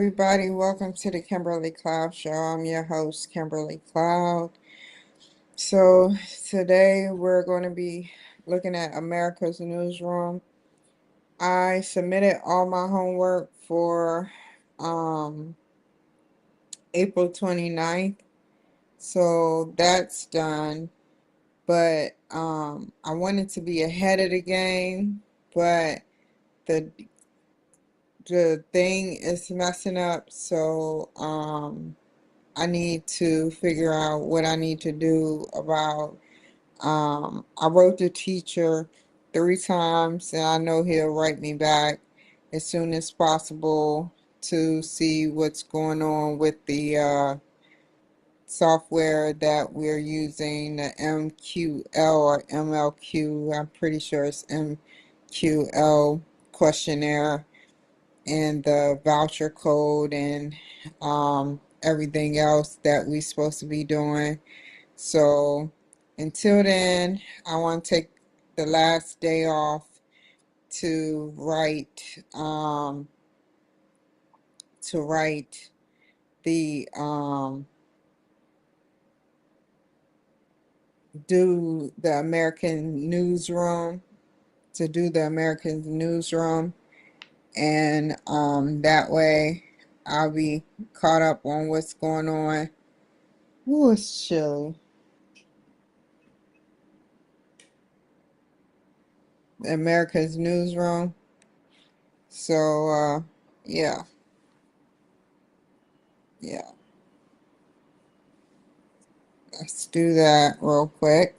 everybody. Welcome to the Kimberly Cloud Show. I'm your host, Kimberly Cloud. So, today we're going to be looking at America's Newsroom. I submitted all my homework for um, April 29th, so that's done. But I wanted to be ahead of the game, but the the thing is messing up, so I need to figure out what I need to do about. I wrote the teacher 3 times, and I know he'll write me back as soon as possible to see what's going on with the software that we're using, the MQL or MLQ. I'm pretty sure it's MQL questionnaire, and the voucher code, and everything else that we're supposed to be doing. So until then, I want to take the last day off to write the do the American newsroom to do the American newsroom, and that way I'll be caught up on what's going on. Ooh, it's chilly. America's newsroom. So yeah, yeah. Let's do that real quick.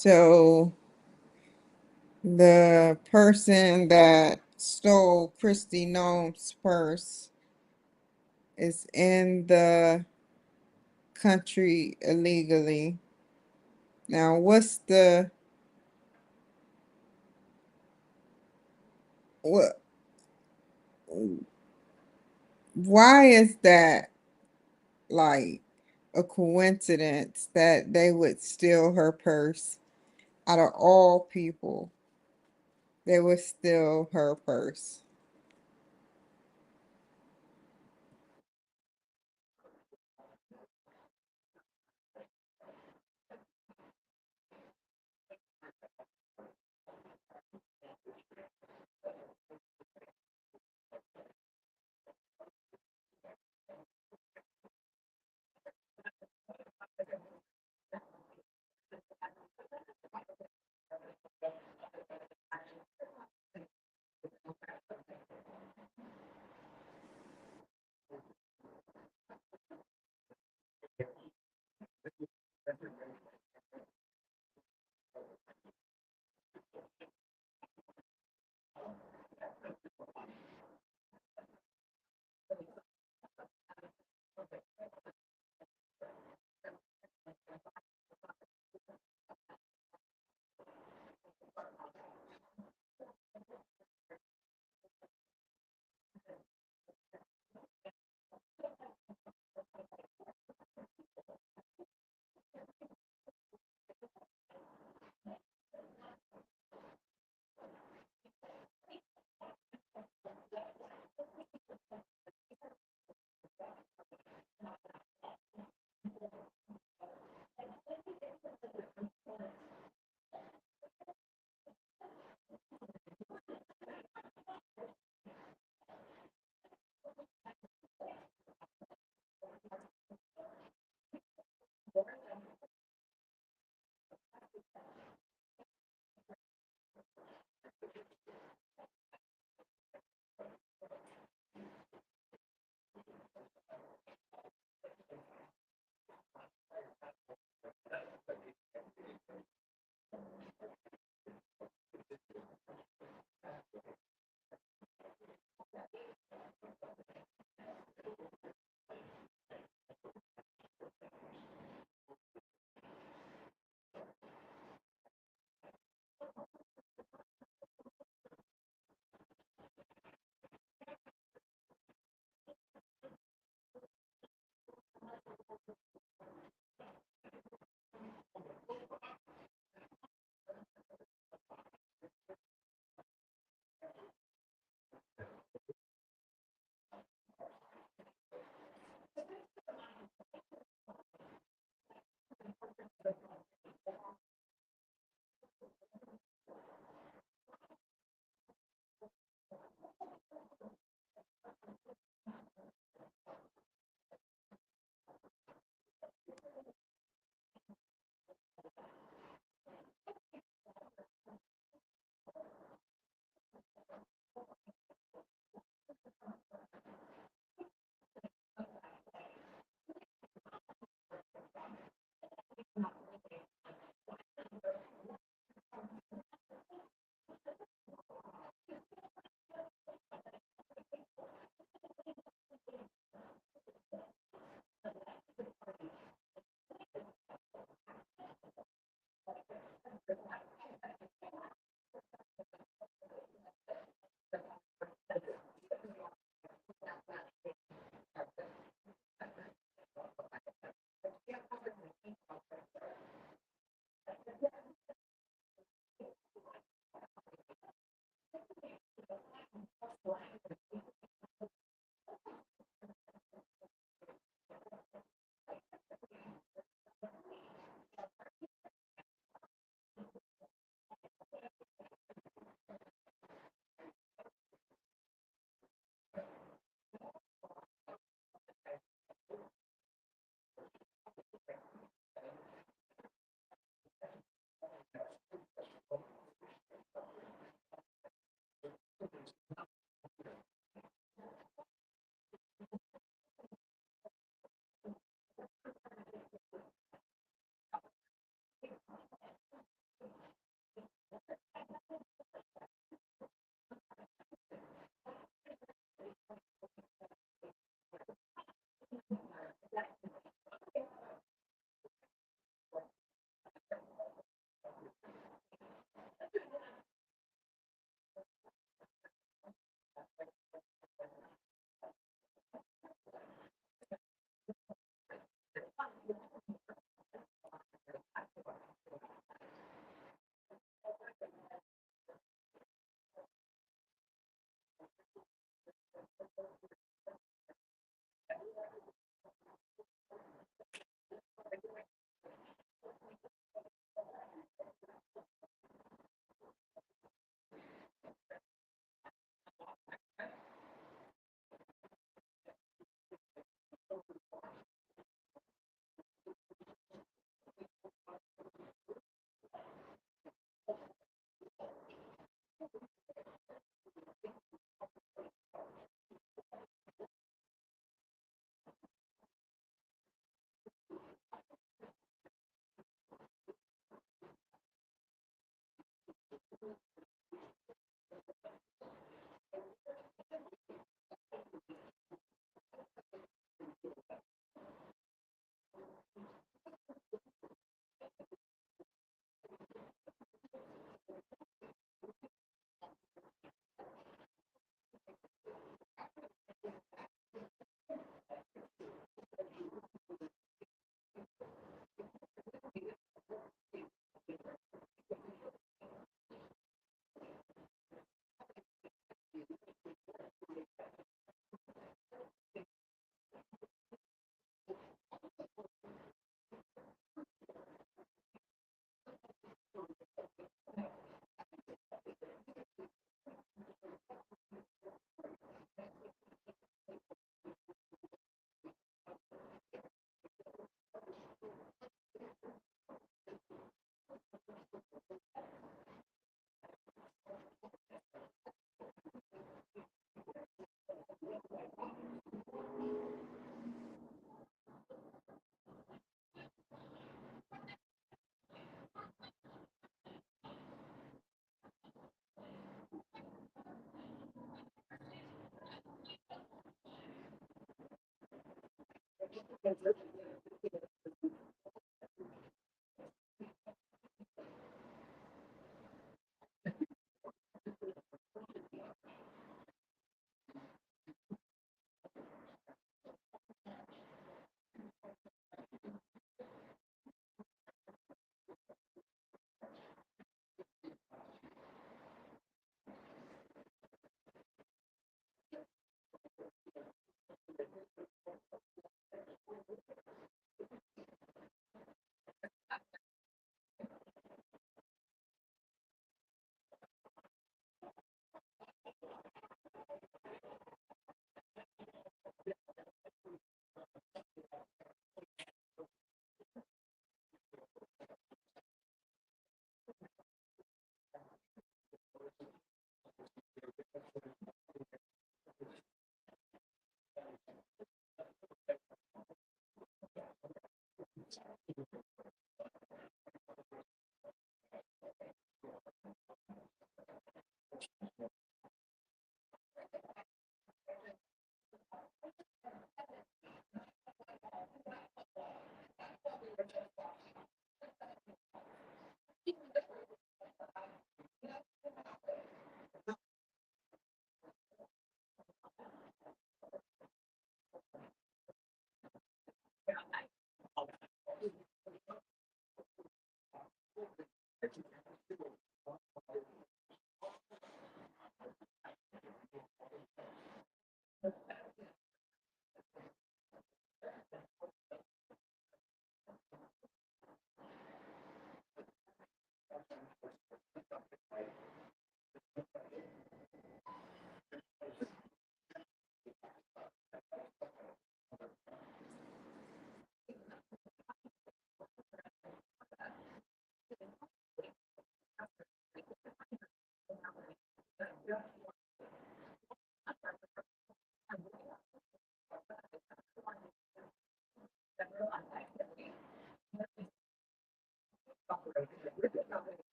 So the person that stole Christy Noem's purse is in the country illegally. Now, what why is that like a coincidence that they would steal her purse? Out of all people, they would steal her purse.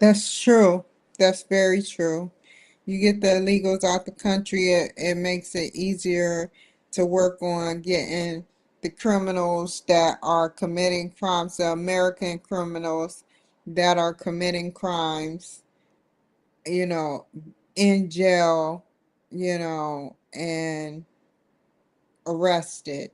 That's true. That's very true. You get the illegals out the country, it makes it easier to work on getting the criminals that are committing crimes, the American criminals that are committing crimes, you know, in jail, and arrested.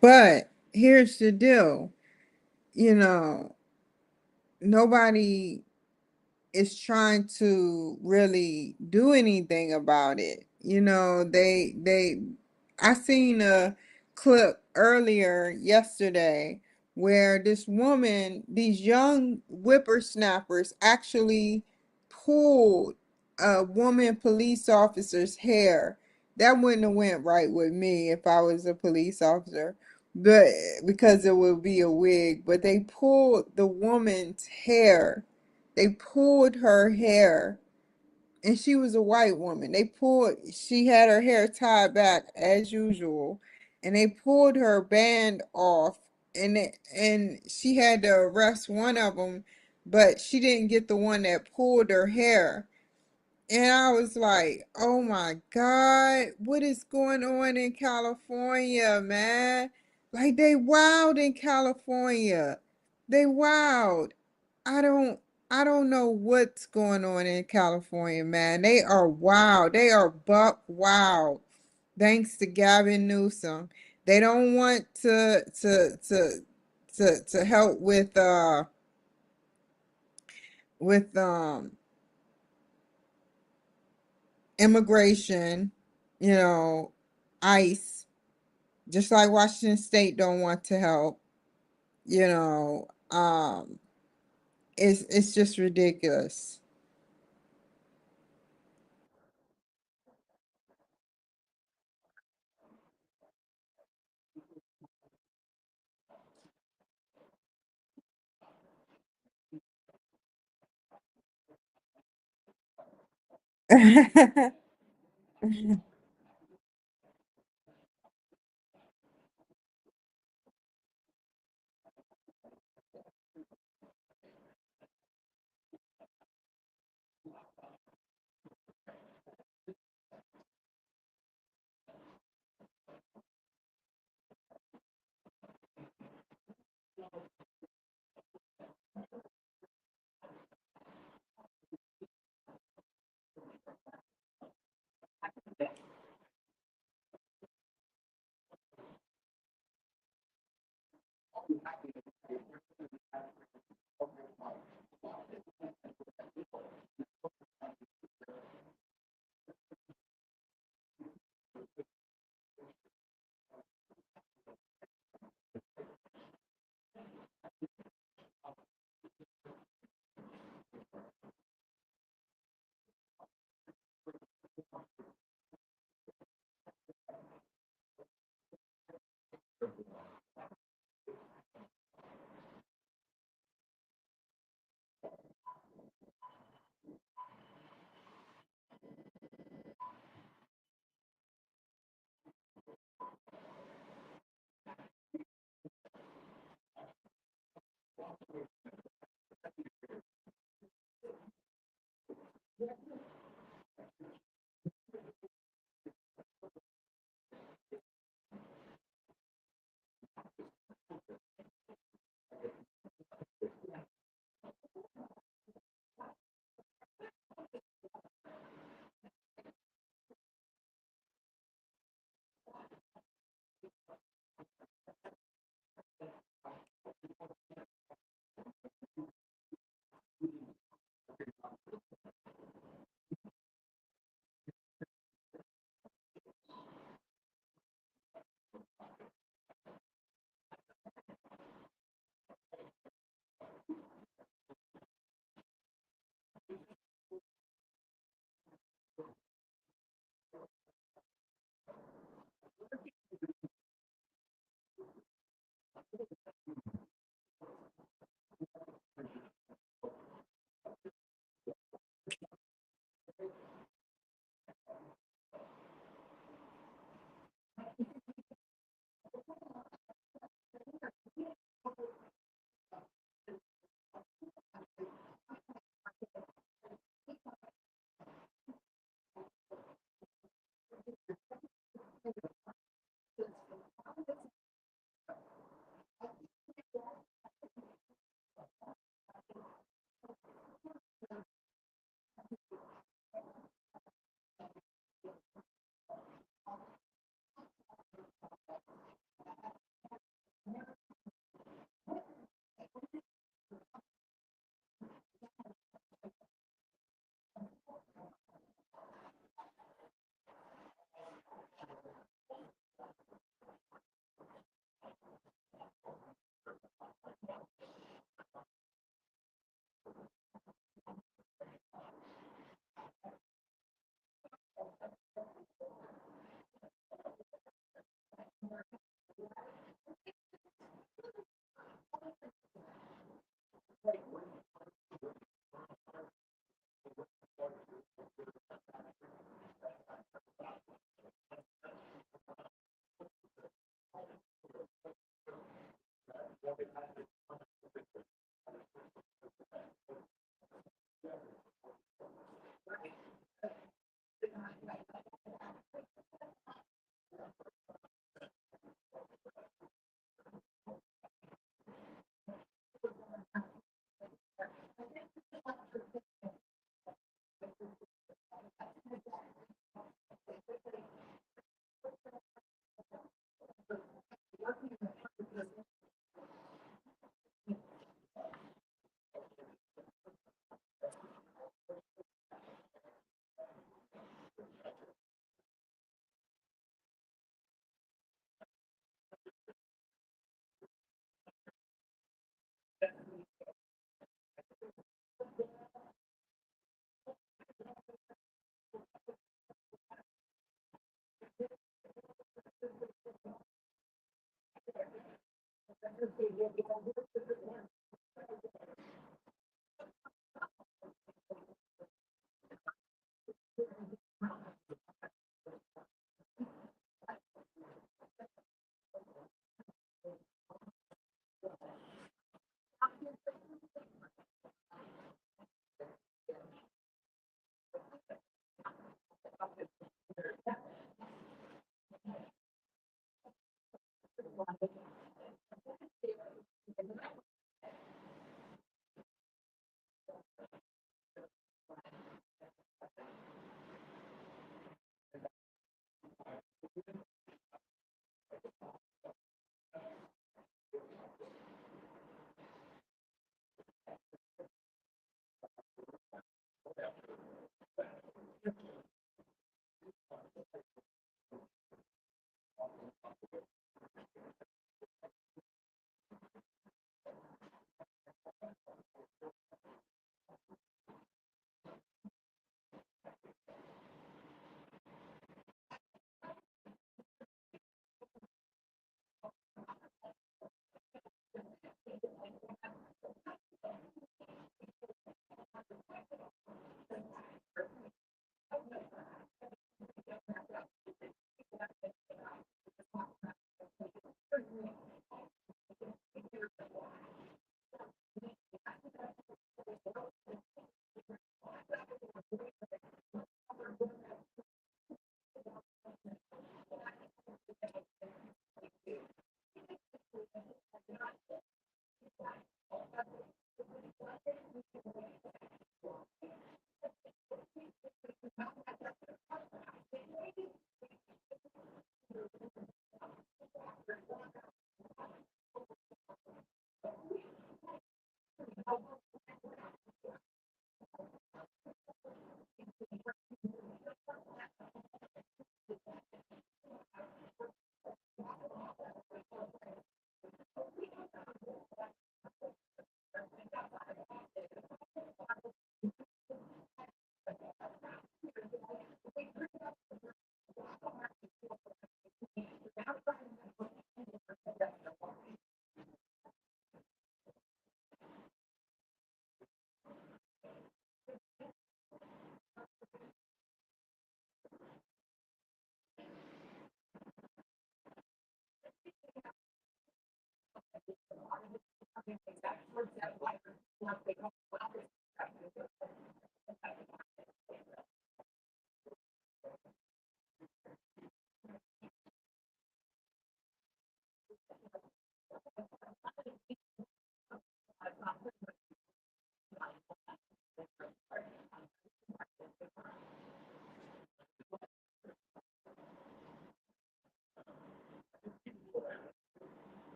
But here's the deal, you know, nobody is trying to really do anything about it. I seen a clip earlier yesterday where this woman, these young whippersnappers actually pulled a woman police officer's hair. That wouldn't have went right with me if I was a police officer, but because it would be a wig, but they pulled the woman's hair. They pulled her hair, and she was a white woman. She had her hair tied back as usual, and they pulled her band off, and she had to arrest one of them, but she didn't get the one that pulled her hair. And I was like, oh my God, what is going on in California, man? Like, they wild in California. They wild. I don't I don't know what's going on in California, man. They are wild. They are buck wild. Thanks to Gavin Newsom. They don't want to help with immigration, you know, ICE, just like Washington State don't want to help, you know. It's just ridiculous.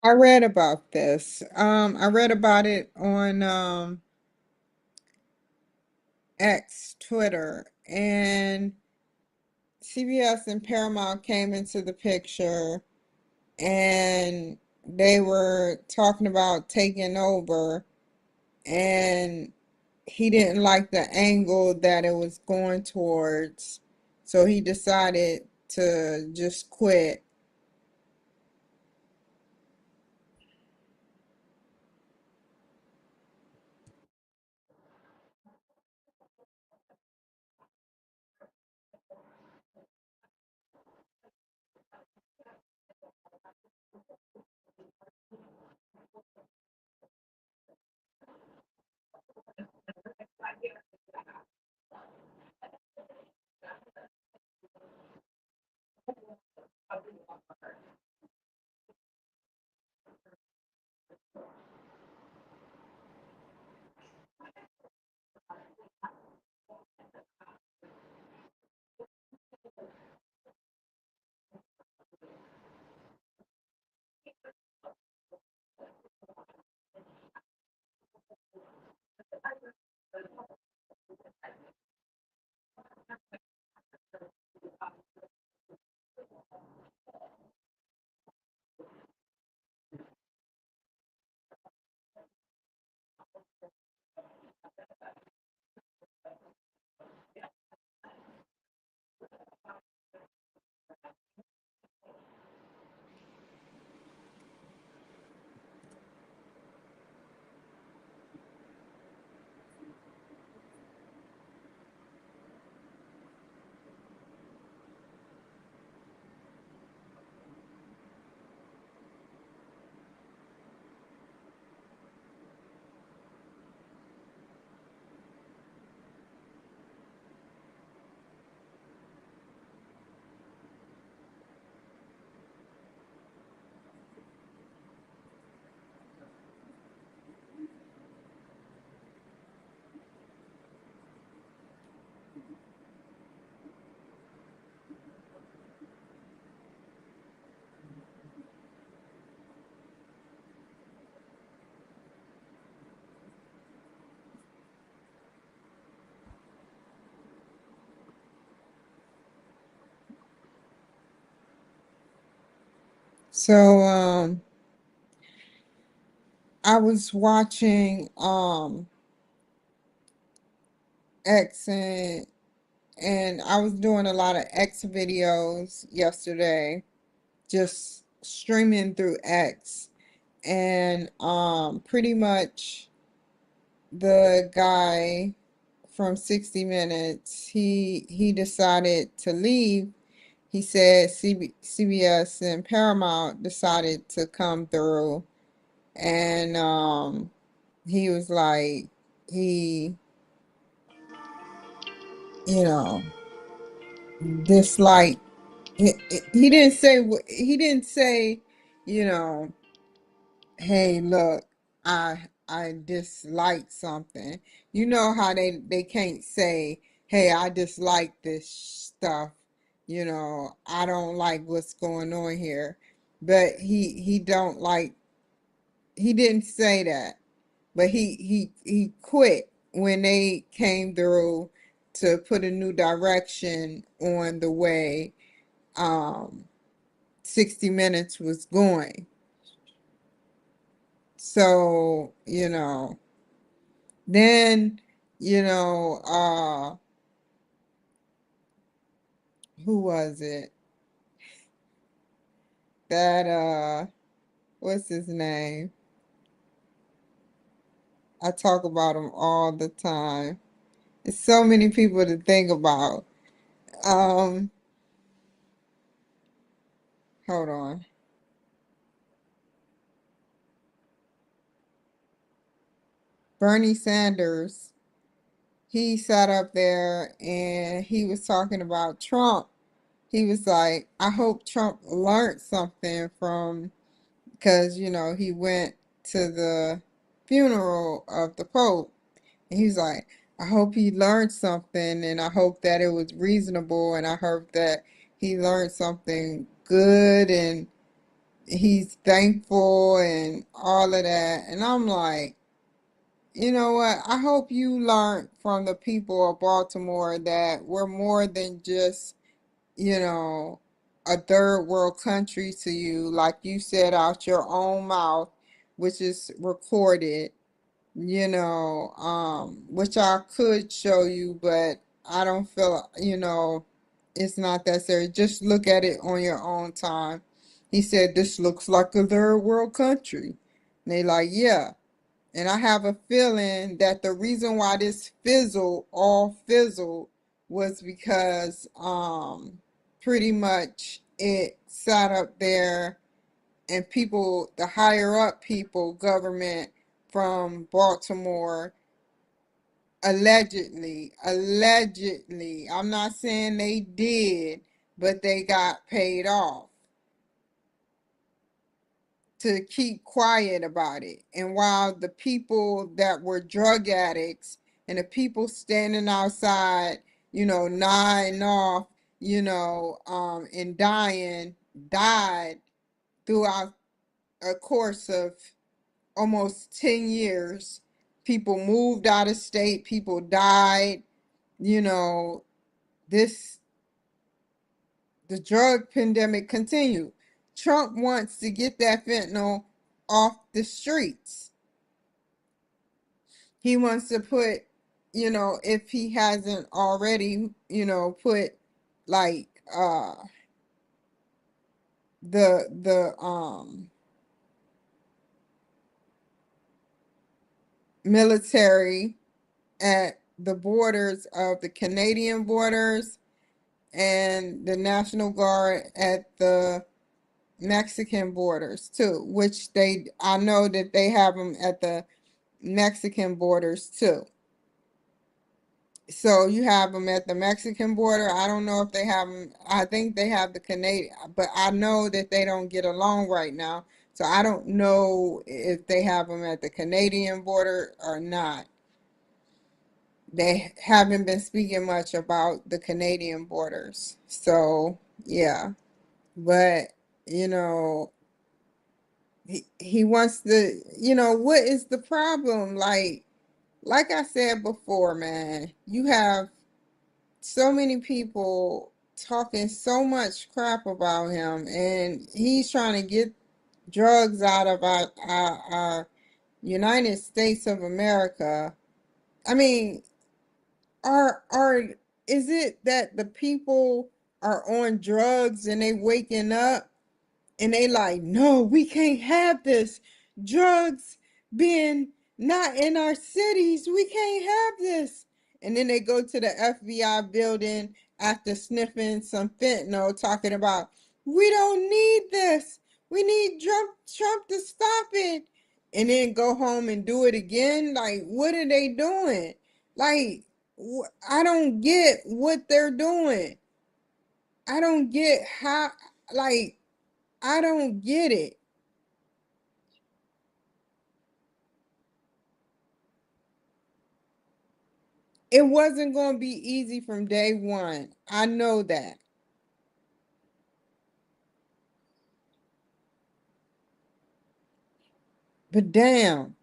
I read about this. I read about it on X, Twitter, and CBS and Paramount came into the picture, and they were talking about taking over, and he didn't like the angle that it was going towards, so he decided to just quit. So I was watching X, and I was doing a lot of X videos yesterday, just streaming through X, and pretty much the guy from 60 Minutes, he decided to leave. He said CBS and Paramount decided to come through, and he was like, he, you know, disliked. He didn't say he didn't say, you know, hey, look, I dislike something. You know how they can't say, hey, I dislike this stuff. You know, I don't like what's going on here. But he don't like, he didn't say that. But he quit when they came through to put a new direction on the way 60 Minutes was going. So, then, you know, who was it? That what's his name? I talk about him all the time. It's so many people to think about. Um, Hold on. Bernie Sanders, he sat up there and he was talking about Trump. He was like, I hope Trump learned something from, because, he went to the funeral of the Pope. And he's like, I hope he learned something, and I hope that it was reasonable, and I hope that he learned something good, and he's thankful, and all of that. And I'm like, you know what? I hope you learned from the people of Baltimore that we're more than just, you know, a third world country to you, like you said out your own mouth, which is recorded, which I could show you, but I don't feel, it's not that serious. Just look at it on your own time. He said, this looks like a third world country. And they like, yeah. And I have a feeling that the reason why this all fizzled, was because pretty much it sat up there, and people, the higher up people, government from Baltimore, allegedly, I'm not saying they did, but they got paid off to keep quiet about it. And while the people that were drug addicts and the people standing outside, nodding off, and died throughout a course of almost 10 years. People moved out of state, people died, you know, this the drug pandemic continued. Trump wants to get that fentanyl off the streets. He wants to put, if he hasn't already, put like the military at the borders of the Canadian borders, and the National Guard at the Mexican borders too, which I know that they have them at the Mexican borders too. So you have them at the Mexican border. I don't know if they have them. I think they have the Canadian, but I know that they don't get along right now. So I don't know if they have them at the Canadian border or not. They haven't been speaking much about the Canadian borders. So yeah, but you know, he wants to, what is the problem? Like I said before, man, you have so many people talking so much crap about him, and he's trying to get drugs out of our United States of America. I mean, are is it that the people are on drugs and they waking up and they like, no, we can't have this drugs being Not in our cities. We can't have this. And then they go to the FBI building after sniffing some fentanyl, talking about, we don't need this. We need Trump to stop it. And then go home and do it again. Like, what are they doing? Like, I don't get what they're doing. I don't get how, like, I don't get it. It wasn't going to be easy from day one. I know that. But damn,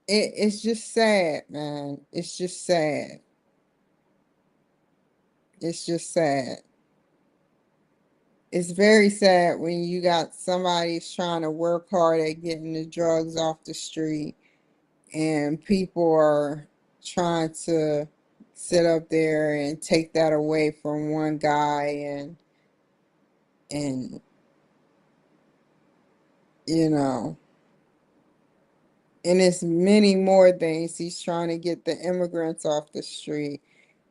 it's just sad, man. It's just sad. It's just sad. It's very sad when you got somebody's trying to work hard at getting the drugs off the street and people are trying to sit up there and take that away from one guy and you know, and it's many more things. He's trying to get the immigrants off the street,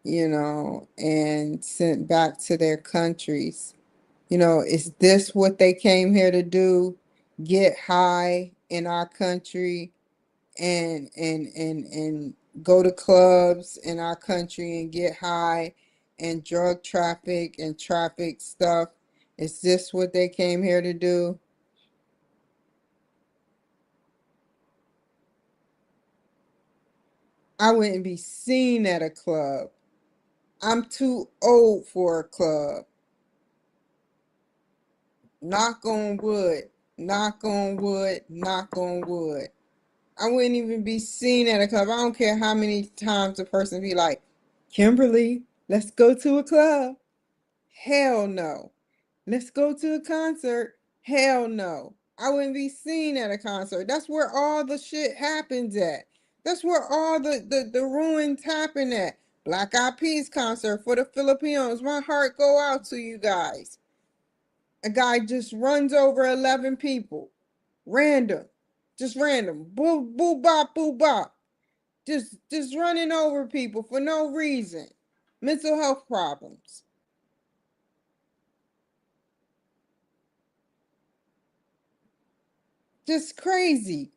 and sent back to their countries. Is this what they came here to do? Get high in our country and go to clubs in our country and get high and drug traffic and traffic stuff. Is this what they came here to do? I wouldn't be seen at a club. I'm too old for a club. Knock on wood. Knock on wood. Knock on wood. I wouldn't even be seen at a club. I don't care how many times a person be like, Kimberly, let's go to a club. Hell no. Let's go to a concert. Hell no. I wouldn't be seen at a concert. That's where all the shit happens at. That's where all the ruins happen at. Black Eyed Peas concert for the Filipinos. My heart go out to you guys. A guy just runs over 11 people. Random. Just random. Boo boo bop boo bop. Just running over people for no reason. Mental health problems. Just crazy.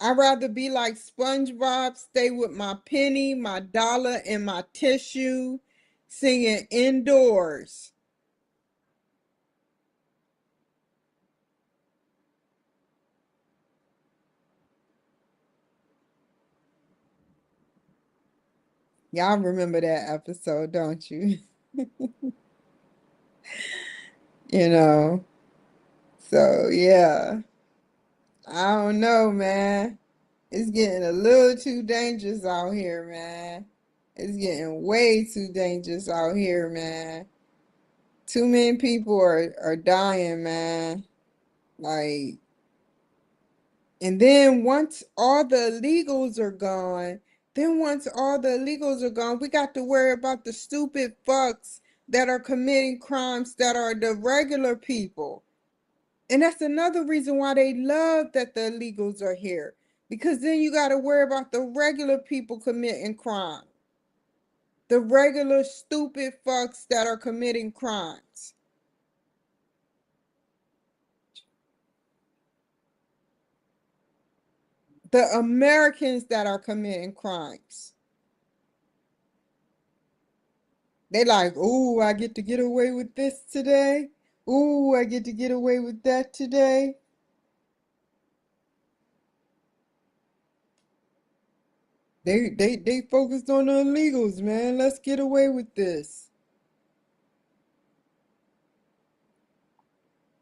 I'd rather be like SpongeBob, stay with my penny, my dollar, and my tissue, singing indoors. Y'all remember that episode, don't you? you know. So yeah. I don't know, man. It's getting a little too dangerous out here, man. It's getting way too dangerous out here, man. Too many people are dying, man. Like, and then once all the illegals are gone, we got to worry about the stupid fucks that are committing crimes that are the regular people. And that's another reason why they love that the illegals are here. Because then you got to worry about the regular people committing crime. The regular stupid fucks that are committing crimes. The Americans that are committing crimes. They like, ooh, I get to get away with this today. Ooh, I get to get away with that today. They focused on the illegals, man. Let's get away with this.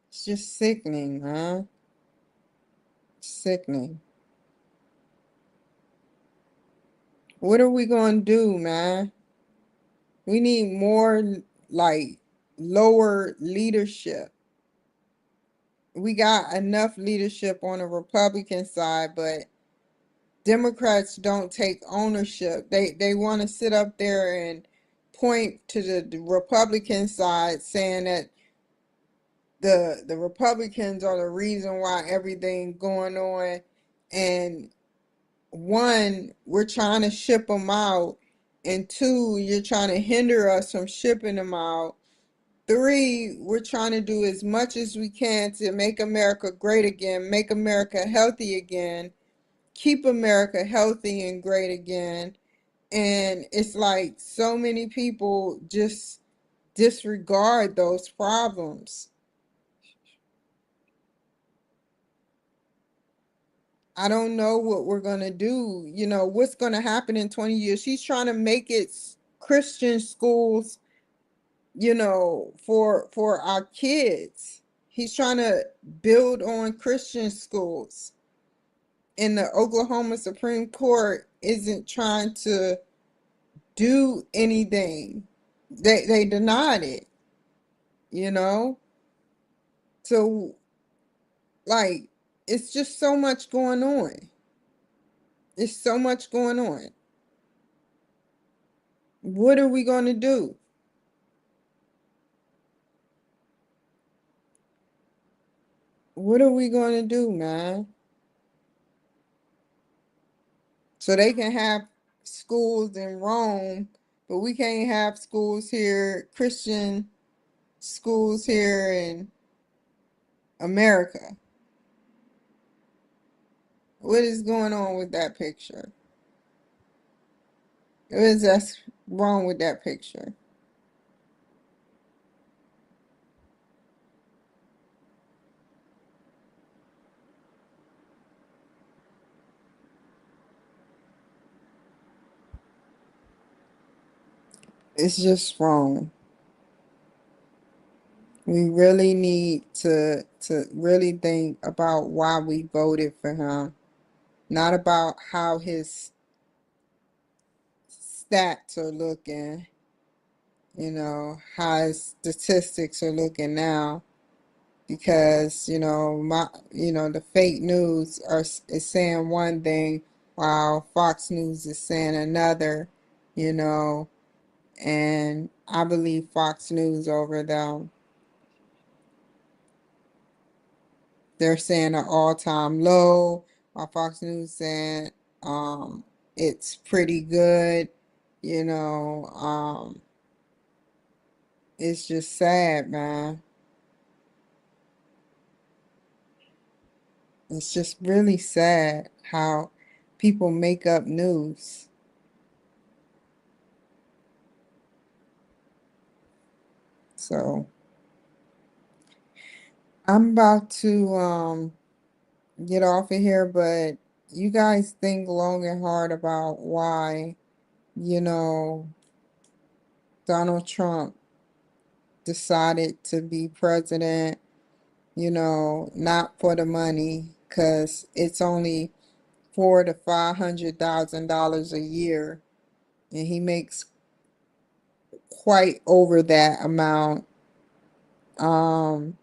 It's just sickening, man. Sickening. What are we gonna do, man? We need more like lower leadership. We got enough leadership on the Republican side, but Democrats don't take ownership. They want to sit up there and point to the Republican side saying that the Republicans are the reason why everything going on. And one, we're trying to ship them out, and two, you're trying to hinder us from shipping them out. Three, we're trying to do as much as we can to make America great again, make America healthy again, keep America healthy and great again. And it's like so many people just disregard those problems. I don't know what we're going to do. You know, what's going to happen in 20 years? She's trying to make it Christian schools, you know, for our kids. He's trying to build on Christian schools. And the Oklahoma Supreme Court isn't trying to do anything. They denied it, you know? So like it's just so much going on. It's so much going on. What are we going to do? What are we going to do, man? So they can have schools in Rome, but we can't have schools here, Christian schools here in America. What is going on with that picture? What is that wrong with that picture? It's just wrong. We really need to really think about why we voted for him, not about how his stats are looking, you know, how his statistics are looking now, because the fake news is saying one thing while Fox News is saying another, you know, and I believe Fox News over them. They're saying an all-time low, while Fox News saying it's pretty good, you know. It's just sad, man. It's just really sad how people make up news. So I'm about to get off of here, but you guys think long and hard about why, you know, Donald Trump decided to be president, you know, not for the money, because it's only four to $500,000 a year, and he makes quite over that amount. Um,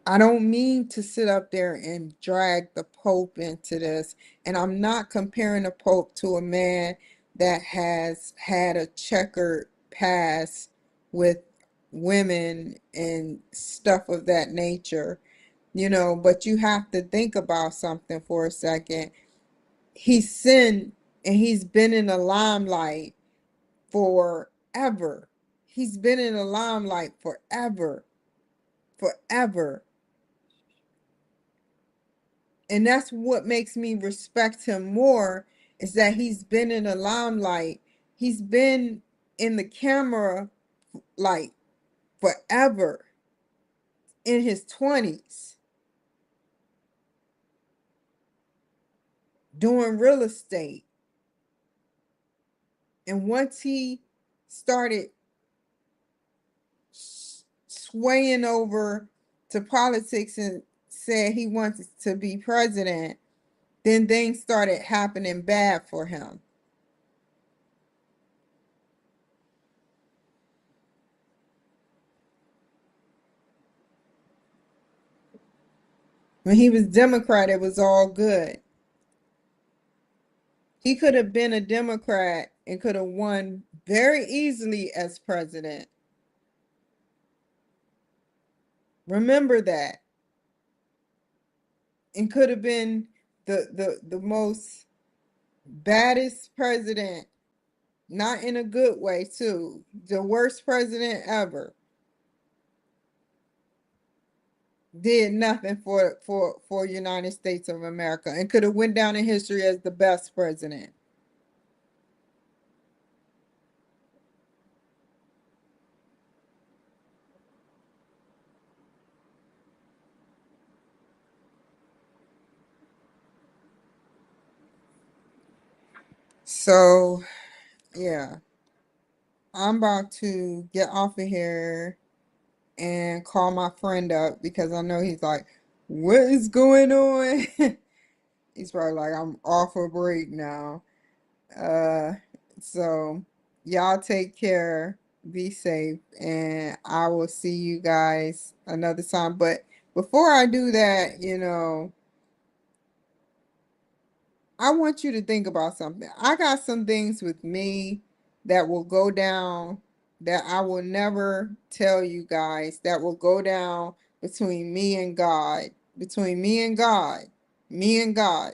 I don't mean to sit up there and drag the Pope into this, and I'm not comparing the Pope to a man that has had a checkered past with women and stuff of that nature, you know, but you have to think about something for a second. He's sinned and he's been in the limelight forever. He's been in the limelight forever, forever. And that's what makes me respect him more, is that he's been in the limelight. He's been in the camera like forever, in his 20s, doing real estate. And once he started swaying over to politics and said he wanted to be president, then things started happening bad for him. When he was Democrat, it was all good. He could have been a Democrat and could have won very easily as president. Remember that. And could have been the most baddest president, not in a good way, too. The worst president ever. Did nothing for United States of America and could have went down in history as the best president. So, yeah, I'm about to get off of here and call my friend up because I know he's like, what is going on? He's probably like, I'm off a break now. Uh, so y'all take care, be safe, and I will see you guys another time. But before I do that, I want you to think about something. I got some things with me that will go down that I will never tell you guys, that will go down between me and God, between me and God, me and God.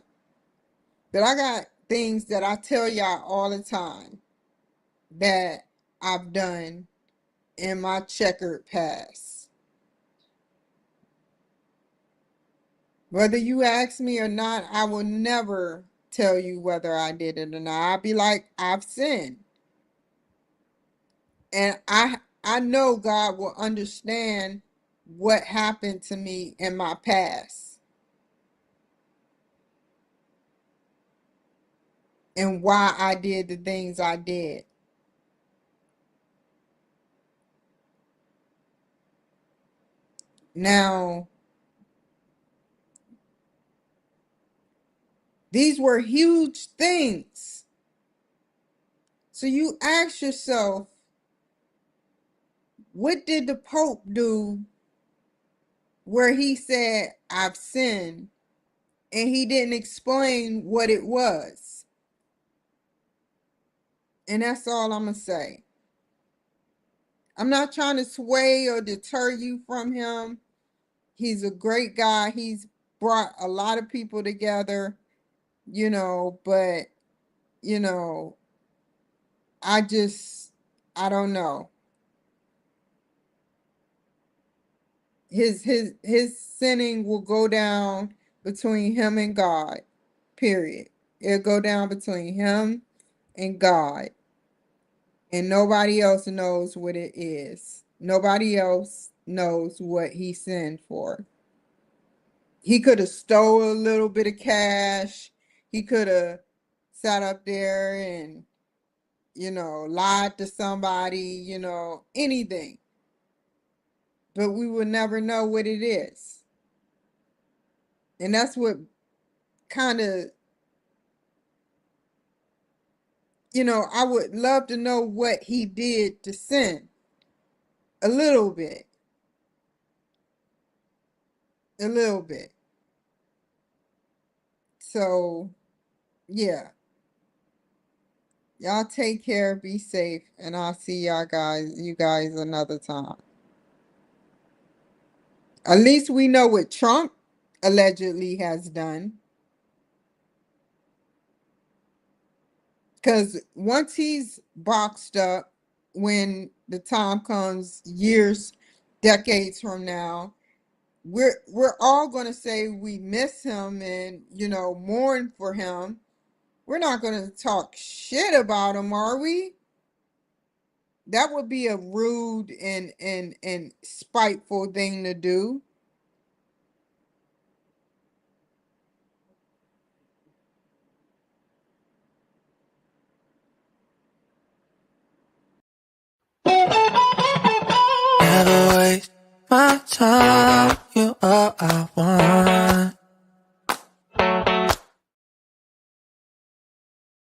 But I got things that I tell y'all all the time that I've done in my checkered past. Whether you ask me or not, I will never tell you whether I did it or not. I'll be like, I've sinned. And I know God will understand what happened to me in my past and why I did the things I did. Now, these were huge things. So you ask yourself, what did the Pope do where he said, I've sinned, and he didn't explain what it was? And that's all I'm going to say. I'm not trying to sway or deter you from him. He's a great guy. He's brought a lot of people together, but, you know, I just, I don't know. His sinning will go down between him and God. Period. It'll go down between him and God. And nobody else knows what it is. Nobody else knows what he sinned for. He could have stole a little bit of cash. He could have sat up there and, lied to somebody, anything. But we will never know what it is. And that's what kind of, I would love to know what he did to sin. A little bit. A little bit. So, yeah. Y'all take care, be safe, and I'll see you guys another time. At least we know what Trump allegedly has done. Because once he's boxed up, when the time comes, years, decades from now, we're all going to say we miss him and mourn for him. We're not going to talk shit about him, are we? That would be a rude and spiteful thing to do. Never waste my time. You are I want.